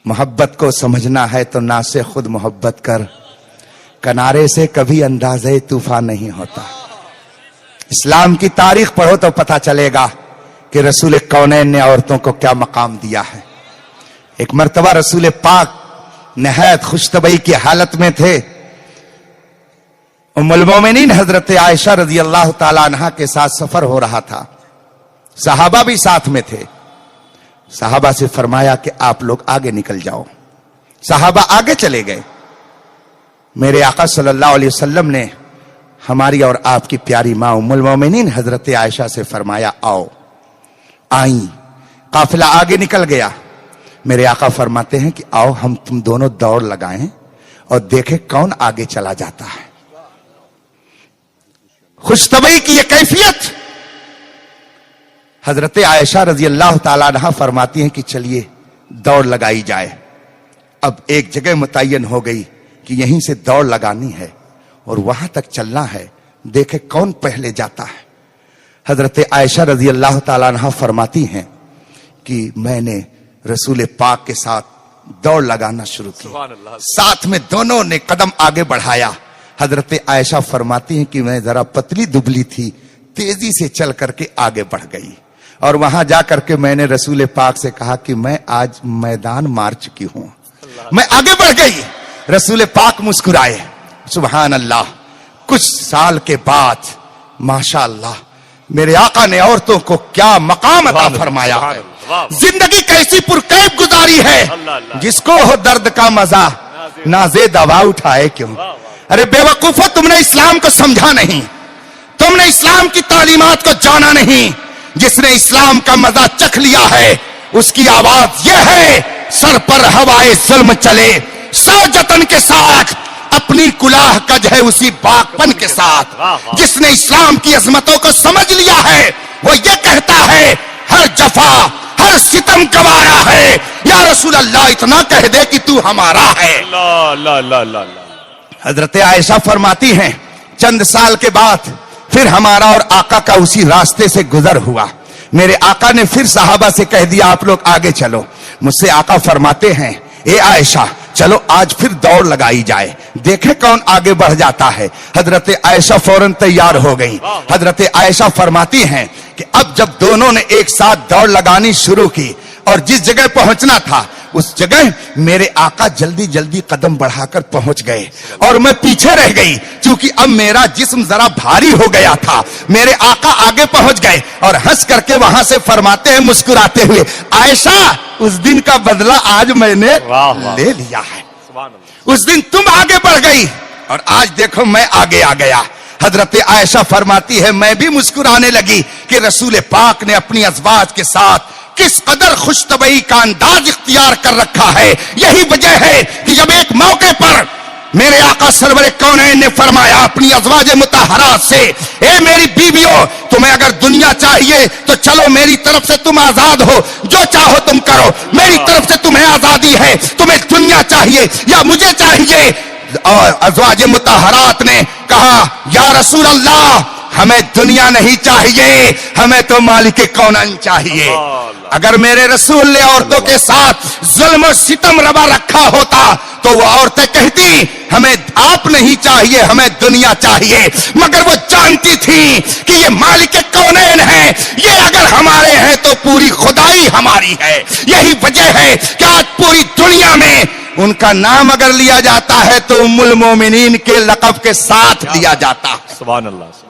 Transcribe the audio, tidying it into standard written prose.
मोहब्बत को समझना है तो ना से खुद मोहब्बत कर, किनारे से कभी अंदाज़े तूफान नहीं होता। इस्लाम की तारीख पढ़ो तो पता चलेगा कि रसूल कौनैन ने औरतों को क्या मकाम दिया है। एक मर्तबा रसूल पाक नहायत खुशतबई की हालत में थे। उम्मुल मोमिनीन हजरत आयशा रजी अल्लाह ताला अन्हा के साथ सफर हो रहा था, सहाबा भी साथ में थे। सहाबा से फरमाया कि आप लोग आगे निकल जाओ। सहाबा आगे चले गए। मेरे आका सल्लल्लाहु अलैहि वसल्लम ने हमारी और आपकी प्यारी मां उम्मुल मोमिनीन हजरत आयशा से फरमाया आओ। आई, काफिला आगे निकल गया। मेरे आका फरमाते हैं कि आओ हम तुम दोनों दौड़ लगाएं और देखें कौन आगे चला जाता है। खुशतबई की ये कैफियत हजरत आयशा रजी अल्लाह ताला अन्हा फरमाती हैं कि चलिए दौड़ लगाई जाए। अब एक जगह मुतय्यन हो गई कि यहीं से दौड़ लगानी है और वहां तक चलना है, देखे कौन पहले जाता है। हजरत आयशा रजी अल्लाह ताला अन्हा फरमाती हैं कि मैंने रसूल पाक के साथ दौड़ लगाना शुरू की। साथ में दोनों ने कदम आगे बढ़ाया। हजरत आयशा फरमाती हैं कि मैं जरा पतली दुबली थी, तेजी से चल करके आगे बढ़ गई और वहां जाकर के मैंने रसूल पाक से कहा कि मैं आज मैदान मार चुकी हूं, मैं आगे बढ़ गई। रसूल पाक मुस्कुराए, सुभान अल्लाह। कुछ साल के बाद माशाअल्लाह मेरे आका ने औरतों को क्या मकाम अता फरमाया है। जिंदगी कैसी पुरकैफ गुजारी है, जिसको हो दर्द का मजा नाज़े दवा उठाए क्यों। अरे बेवकूफो, तुमने इस्लाम को समझा नहीं, तुमने इस्लाम की तालीमात को जाना नहीं। जिसने इस्लाम का मजा चख लिया है उसकी आवाज यह है, सर पर हवाए जुल्म चले सौ जतन के साथ, अपनी कुलाह कज है उसी बागपन के साथ। जिसने इस्लाम की अजमतों को समझ लिया है वो ये कहता है हर जफा हर सितम गवारा है, या रसूल अल्लाह इतना कह दे कि तू हमारा है। हजरत आयशा फरमाती हैं चंद साल के बाद फिर हमारा और आका का उसी रास्ते से गुजर हुआ। मेरे आका ने फिर साहबा से कह दिया आप लोग आगे चलो। मुझसे आका फरमाते हैं ए आयशा चलो आज फिर दौड़ लगाई जाए, देखे कौन आगे बढ़ जाता है। हजरत आयशा फौरन तैयार हो गई। हजरत आयशा फरमाती हैं कि अब जब दोनों ने एक साथ दौड़ लगानी शुरू की और जिस जगह पहुंचना था उस जगह मेरे आका जल्दी जल्दी कदम बढ़ाकर पहुंच गए और मैं पीछे रह गई। क्योंकि अब मेरा जिस्म जरा भारी हो गया था। मेरे आका आगे पहुंच गए और हंस करके वहां से फरमाते हैं मुस्कुराते हुए, आयशा उस दिन का बदला आज मैंने ले लिया है। उस दिन तुम आगे बढ़ गई और आज देखो मैं आगे आ गया। हजरत आयशा फरमाती है मैं भी मुस्कुराने लगी कि रसूल पाक ने अपनी अज़वाज के साथ किस कदर खुशतबई का अंदाज इख्तियार कर रखा है। यही वजह है कि जब एक मौके पर मेरे आका सरवर कौनैन ने फरमाया अपनी अज़वाज मुतहरात से, ए मेरी बीवियों तुम्हें अगर दुनिया चाहिए तो चलो मेरी तरफ से तुम आजाद हो, जो चाहो तुम करो, मेरी तरफ से तुम्हें आजादी है। तुम्हें दुनिया चाहिए या मुझे चाहिए। और अज़वाज मुतहरात ने कहा या रसूल अल्लाह हमें दुनिया नहीं चाहिए, हमें तो मालिक कौनैन चाहिए। अगर मेरे रसूल ने औरतों के साथ जुल्म और सितम रवा रखा होता तो वो औरतें कहती हमें आप नहीं चाहिए, हमें दुनिया चाहिए। मगर वो जानती थी कि ये मालिक कौनैन है, ये अगर हमारे हैं तो पूरी खुदाई हमारी है। यही वजह है कि आज पूरी दुनिया में उनका नाम अगर लिया जाता है तो उम्मुल मोमिनीन के लक़ब के साथ लिया जाता है। सुभान अल्लाह।